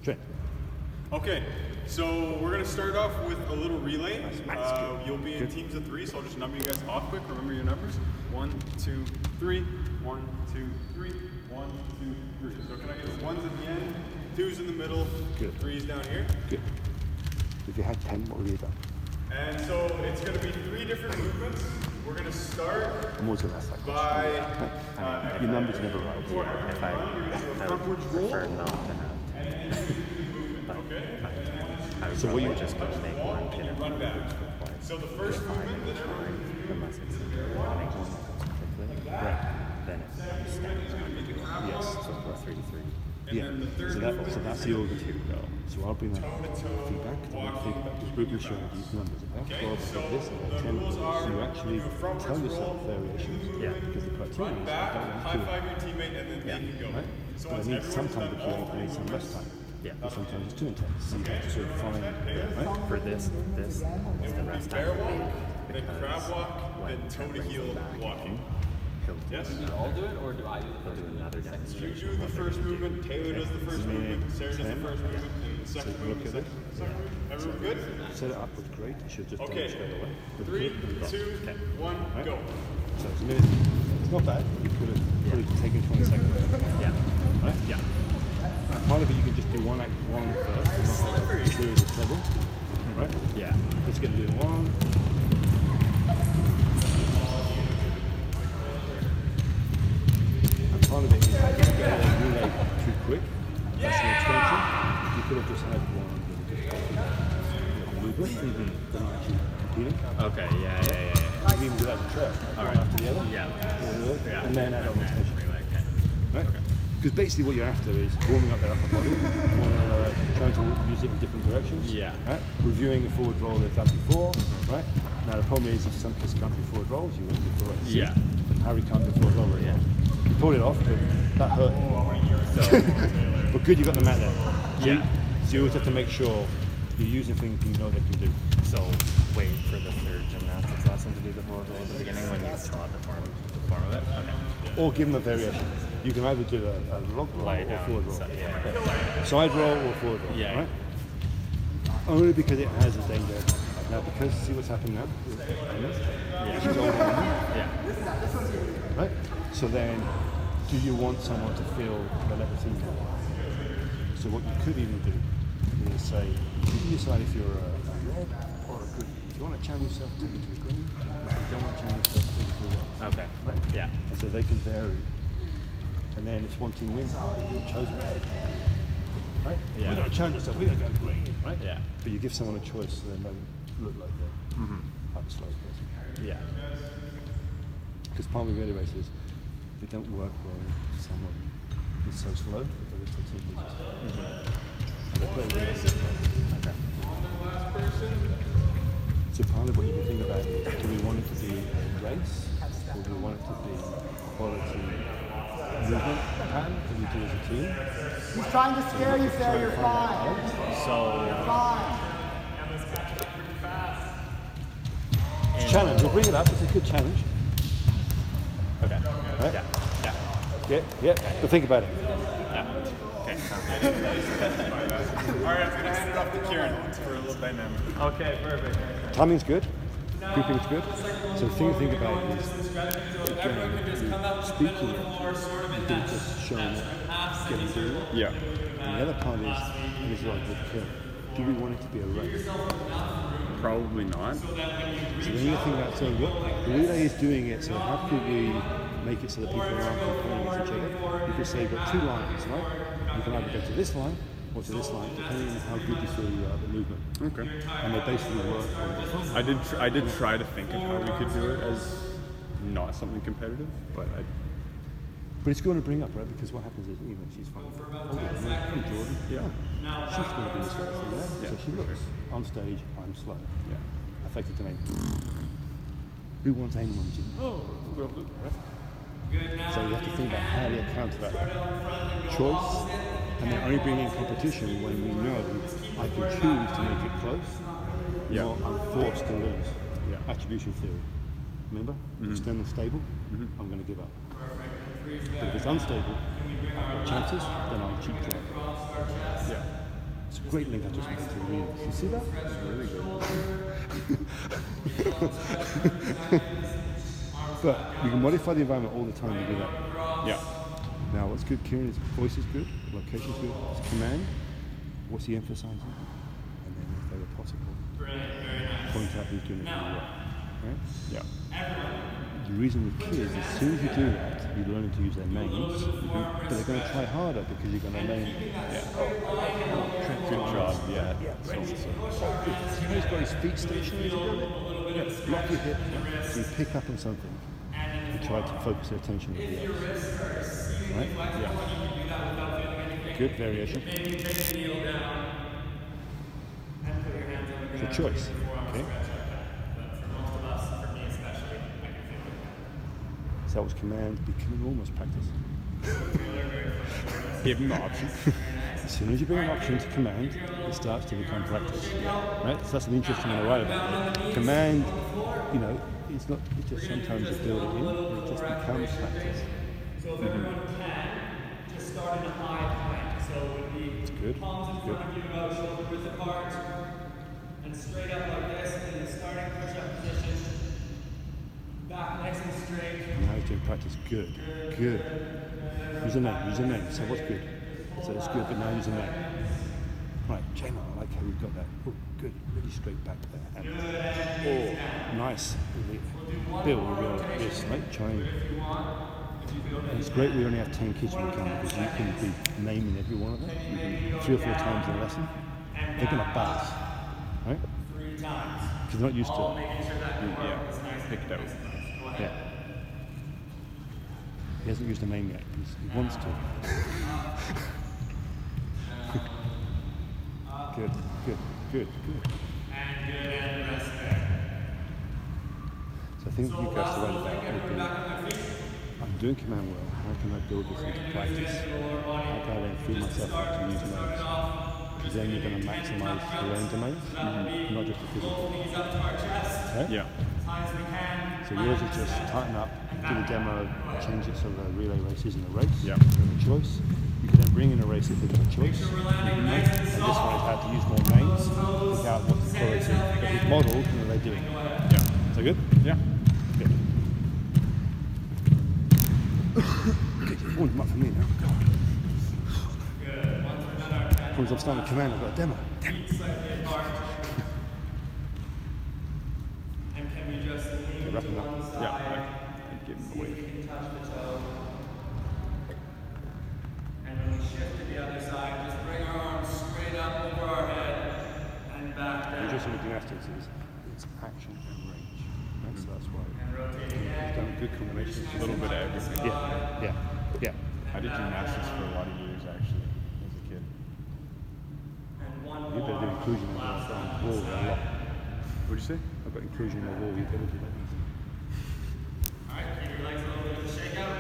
Trent. Okay, so we're going to start off with a little relay. You'll be in teams of 3, so I'll just number you guys off quick. Remember your numbers. 1, 2, 3. 1, 2, 3. 1, 2, 3. So can I get 1s at the end, 2s in the middle, Good. 3s down here? Good. If you had 10, what would you have done? And so it's going to be 3 different movements. We're going to start by... your numbers never right. If I would prefer not to have 10. Okay. So what you just going to make one pin and run back. So the first movement that unless it's running quickly, then it's standing. Yes. So 3 to 3. Yeah. So that's the order to go. So I'll bring that feedback. Think about this group and show these numbers. Okay. 12 like this and 10 like this. So you actually tell yourself variations. Yeah. Because the criteria is back, I don't want high to five your teammate, and then they can go. Right? So But I need some time to create, I need some less time. Yeah. But sometimes it's too intense. So you have to sort of find, right? For this is the rest Bear I walk, make then crab walk, then toe to heel walking. Yes? Do you all do it, or do I do it? He'll do another You demonstration. do the first movement, Taylor does the first movement, Sarah does the first movement, and the second movement, the second movement. Everyone good? Set it up was great. You should just Okay. straight away. 3, 2, 1, go. So it's a minute. It's not bad. You could have taken 20 seconds. Yeah. Right? Yeah. Part of it you can just do one first, and not have a series of trouble. Right? Yeah. Just get to do one. And part of it is if you get a relay too quick, that's an extension. You could have just had one movement, then actually competing. Okay. Yeah. You can even do that as a trail. One after the other. Yeah. And then add on the extension. Right? Okay. Because basically what you're after is warming up their upper body, trying to use it in different directions. Yeah. Right? Reviewing the forward roll they've done before. Right? Now the problem is if some kids can't do forward rolls, you won't do forward. Yeah. Harry can't do forward roll right now. You pulled it off, but that hurt. So, But good you got the mat there. yeah. So you always have to make sure you're using things you know they can do. So wait for the third gymnastics lesson to do the forward roll at the beginning when you still have the form of it. Okay. Or give them a variation. You can either do a log roll Lie or down. forward roll. So, yeah. Side roll or forward roll. Yeah. Right? Only because it has a danger. Now, because see what's happened now? She's older than you. Yeah. Right? So then, do you want someone to feel the level team? So what you could even do is say, you decide if you're a red or a green. If you want to challenge yourself, take it to a green. If you don't want to challenge yourself, take it to a red. Okay. Right? Yeah. And so they can vary. And then if one team wins, you're chosen. Right? Yeah. We're going to challenge yourself, we're going to go green. Right? Yeah. But you give someone a choice so they don't look like they're upslow person. Yeah. Because part of the relay race is they don't work well if someone is so slow that the rest of the team loses. And they play really slow. Okay. So part of what you can think about is, do we want it to be a race or do we want it to be quality movement pattern that we do as a team? He's trying to scare you, Sarah. You're fine. So You're fine. It's a challenge. We'll bring it up. It's a good challenge. okay. Right? Yeah. Yeah. Yeah. But think about it. Yeah. Okay. All right, I'm going to hand it off to Kieran for a little dynamic. Okay. Perfect. Timing's good. Grouping's good. So the thing to think about is, speaking it, you're just showing it, getting doing it. Yeah. And the other part is, and this is what I did here, do we want it to be a race? Probably not. So then you think about saying, what the relay is doing it, so how could we make it so that people aren't comparing with each other? You could say you've got 2 lines, right? You can either go to this line or to this line, depending on how good you feel you are at the movement. Okay. And they basically work on I did try to think of how we could do it as not something competitive, but But it's going to bring up, right? Because what happens is, even she's fine. Oh, yeah, Jordan. Yeah. She's going to be this way, yeah? So she looks on stage, I'm slow. yeah. Affected to me. Who wants anyone to? Oh, right? So you have to think about how you account for that choice, and then only bring in competition when you know I can choose to make it close, Yeah. or I'm forced to lose. Yeah. Attribution theory. Remember? External stable, I'm going to give up. But if it's unstable, I've got chances, then I'll cheat try. Yeah. great link I just made to read. You see that? Really good. But you can modify the environment all the time to do that. Yeah. Now, what's good, Kieran, is voice is good, location is good, it's command. What's he emphasizing? And then, if they were possible, point out who's doing it really well. Right? Yeah. The reason with kids, as soon as you do that, you're learning to use their names, but they're going to try harder because you're going to name. Yeah. Trent, good job. Yeah. See how he's got his feet stationary as he does it? Yeah. Lock your hip, so you pick up on something and try to focus their attention on the else. Right? Yeah. Good variation. It's a choice. Okay. So that was command becoming almost practice. Give him the option. As soon as you bring an option to command, it starts to become practice. Right? So that's an interesting one to write about. Command, you know, it's not. It's just sometimes you build it in, and it just becomes practice. So if everyone can, just start in a high plank. So it would be Good. palms in front of you, about shoulder width apart, and straight up like this, and then starting push-up position. Back nice and straight. Now he's doing practice. Good. Good. Use a name. Use a name. So what's good? So it's good, but now use a name. Right, Jamo, I like how we've got that. Oh, good. Really straight back there. And, oh, nice. Bill will be like this, right? Try and it's great we only have 10 kids when we come because you can be naming every one of them. You do 3 or 4 times a lesson. They're going to buzz, right? 3 times. Because they're not used to it. Yeah. Pick it out. Yeah. He hasn't used a name yet. He wants to. Good, good, good, good. And good, and rest there. So I think you guys to write about would be, I'm doing command well. How can I build this into practice? How can I then free myself up to use names? Because then you're going to maximize your own domains, not just the physical. Okay? Yeah. So yours is just tighten up, do the demo, change it so the relay race isn't a race. Yeah. Bring a choice. You can then bring in a race if there's a choice. And this one is how to use more names, look out what the correlates are. But with modeled, what are they doing? Yeah. Is that good? Yeah. Good. Good. You've warmed them up for me now. God. As I'm starting a command, I've got a demo. And can we just lean Wrapping up. Yeah. And give him the weight. touch the toe? And when we shift to the other side, just bring our arms straight up over our head and back The down. interesting with gymnastics is it's action and range. Right? So that's why And rotate you've again. done a good combination. A little bit of everything. Yeah, yeah, yeah. I did gymnastics for a lot of years actually, as a kid. And one You better do more. inclusion on the wall a lot. What'd you say? I've got inclusion on the wall, you better do that. All right, keep your legs a little bit of a shakeout.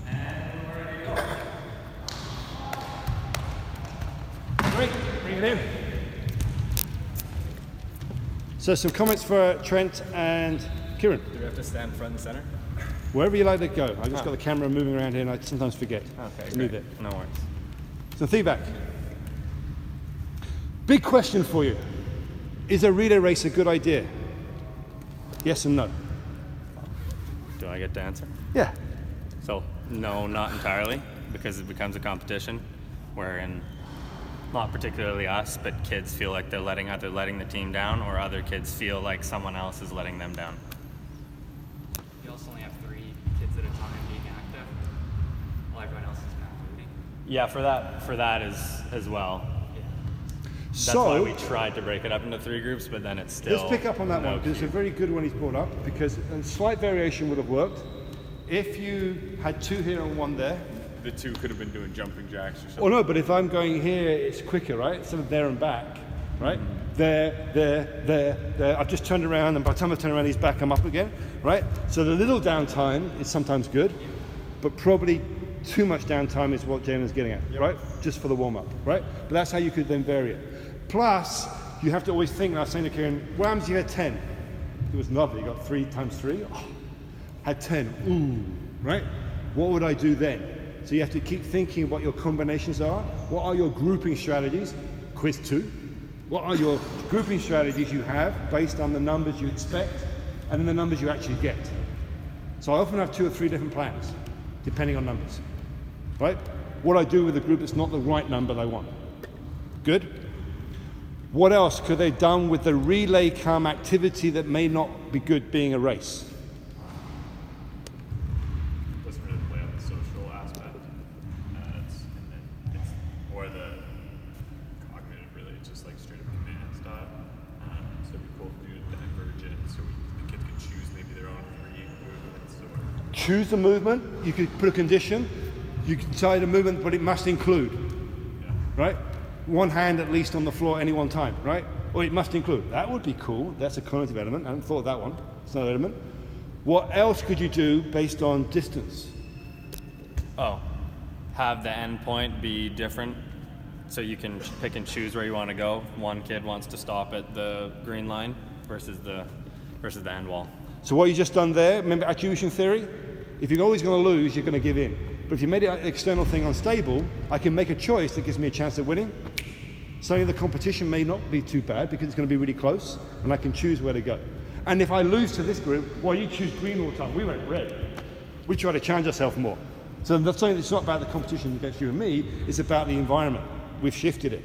And we're ready to go. Great, bring it in. So some comments for Trent and Kieran. Do we have to stand front and center? Wherever you like to go. I just got the camera moving around here and I sometimes forget Okay, to move great. it. No worries. Some feedback. Big question for you. Is a relay race a good idea? Yes and no. Do I get to answer? Yeah. So, no, not entirely, because it becomes a competition wherein not particularly us, but kids feel like they're either letting the team down or other kids feel like someone else is letting them down. You also only have 3 kids at a time being active, while everyone else is moving. Yeah, for that as well. That's So why we tried to break it up into 3 groups, but then it's still let's pick up on that one because it's a very good one he's brought up because a slight variation would have worked. If you had 2 here and 1 there, The 2 could have been doing jumping jacks or something. oh no, but if I'm going here, it's quicker, right? Instead of there and back, right? There. I've just turned around, and by the time I turn around, he's back, I'm up again, right? So the little downtime is sometimes good, but probably too much downtime is what Jalen's getting at, right? Just for the warm-up, right? But that's how you could then vary it. Plus, you have to always think, and I was saying to Kieran, what happens if you had 10? It was lovely, you got 3 times 3, oh, had 10, ooh, right? What would I do then? So you have to keep thinking what your combinations are. What are your grouping strategies? quiz 2. What are your grouping strategies you have based on the numbers you expect and then the numbers you actually get? So I often have 2 or 3 different plans, depending on numbers, right? What I do with a group that's not the right number they want. Good? What else could they have done with the relay come activity that may not be good being a race? Doesn't really play on the social aspect, it's or the cognitive, really. It's just like straight up command style. So we both do divergent, so the kids can choose maybe their own free movements. Or Choose the movement. You could put a condition. You can decide a movement, but it must include, right? One hand at least on the floor at any one time, right? Or it must include. That would be cool. That's a cognitive element. I haven't thought of that one. It's another element. What else could you do based on distance? Oh, have the end point be different, so you can pick and choose where you want to go. One kid wants to stop at the green line versus the end wall. So what you just done there, remember attribution theory? If you're always going to lose, you're going to give in. But if you made it an external thing unstable, I can make a choice that gives me a chance of winning. Suddenly the competition may not be too bad because it's going to be really close, and I can choose where to go. And if I lose to this group, well, you choose green all the time. We went red. We try to challenge ourselves more. So that's something that's not about the competition against you and me, it's about the environment. We've shifted it.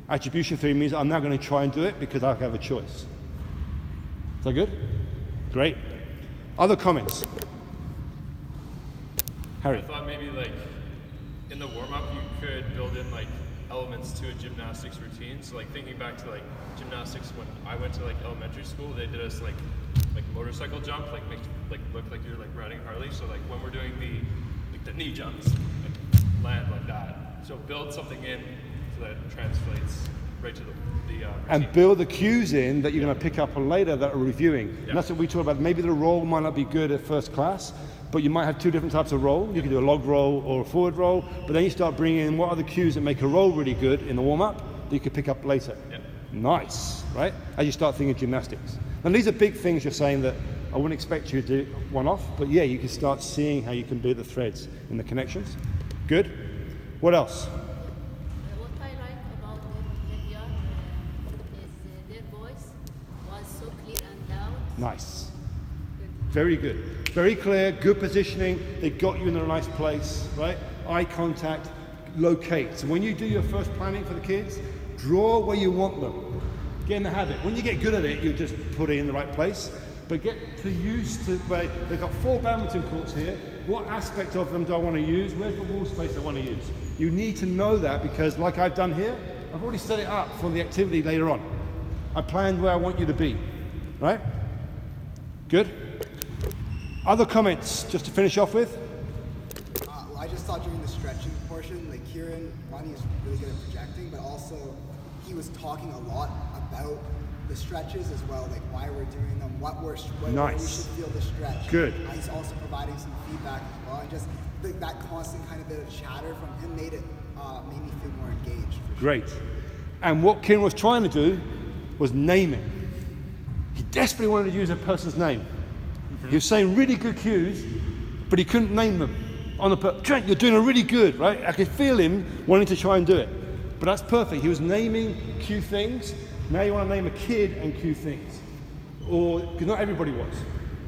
Attribution theory means I'm now going to try and do it because I have a choice. Is that good? Great. Other comments? Harry. I thought maybe like in the warm-up you could build in like elements to a gymnastics routine. So like thinking back to like gymnastics when I went to like elementary school, they did us like motorcycle jump, like make like look like you're like riding Harley. So like when we're doing the knee jumps, like land like that. So build something in so that it translates right to the and build the cues in that you're going to pick up on later that are reviewing. Yeah. And that's what we talk about. Maybe the roll might not be good at first class, but you might have 2 different types of roll. You can do a log roll or a forward roll, but then you start bringing in what are the cues that make a roll really good in the warm-up that you can pick up later. Yeah. Nice, right? As you start thinking gymnastics. And these are big things you're saying that I wouldn't expect you to do one off, but yeah, you can start seeing how you can build the threads in the connections. Good. What else? What I like about India is their voice was so clear and loud. Nice. Very good. Very clear, good positioning. They got you in a nice place, right? Eye contact, locate. So when you do your first planning for the kids, draw where you want them. Get in the habit. When you get good at it, you just put it in the right place. But get to used to where they've got 4 badminton courts here. What aspect of them do I want to use? Where's the wall space I want to use? You need to know that because like I've done here, I've already set it up for the activity later on. I planned where I want you to be, right? Good. Other comments, just to finish off with? Well, I just thought during the stretching portion, like Kieran, one, he's really good at projecting, but also he was talking a lot about the stretches as well, like why we're doing them, what we should feel the stretch. Good. He's also providing some feedback as well, and just that constant kind of bit of chatter from him made me feel more engaged. Great. And what Kieran was trying to do was name it. He desperately wanted to use a person's name. He was saying really good cues, but he couldn't name them. Trent, you're doing a really good, right? I could feel him wanting to try and do it. But that's perfect. He was naming cue things. Now you want to name a kid and cue things. Or, because not everybody was,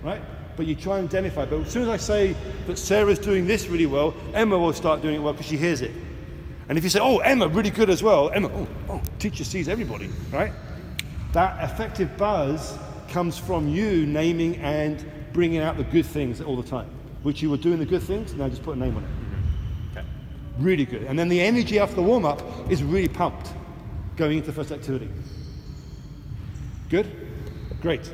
right? But you try and identify. But as soon as I say that Sarah's doing this really well, Emma will start doing it well because she hears it. And if you say, oh, Emma, really good as well, Emma, teacher sees everybody, right? That effective buzz comes from you naming and bringing out the good things all the time. Which you were doing the good things, now just put a name on it. Okay. Really good. And then the energy after the warm-up is really pumped going into the first activity. Good? Great.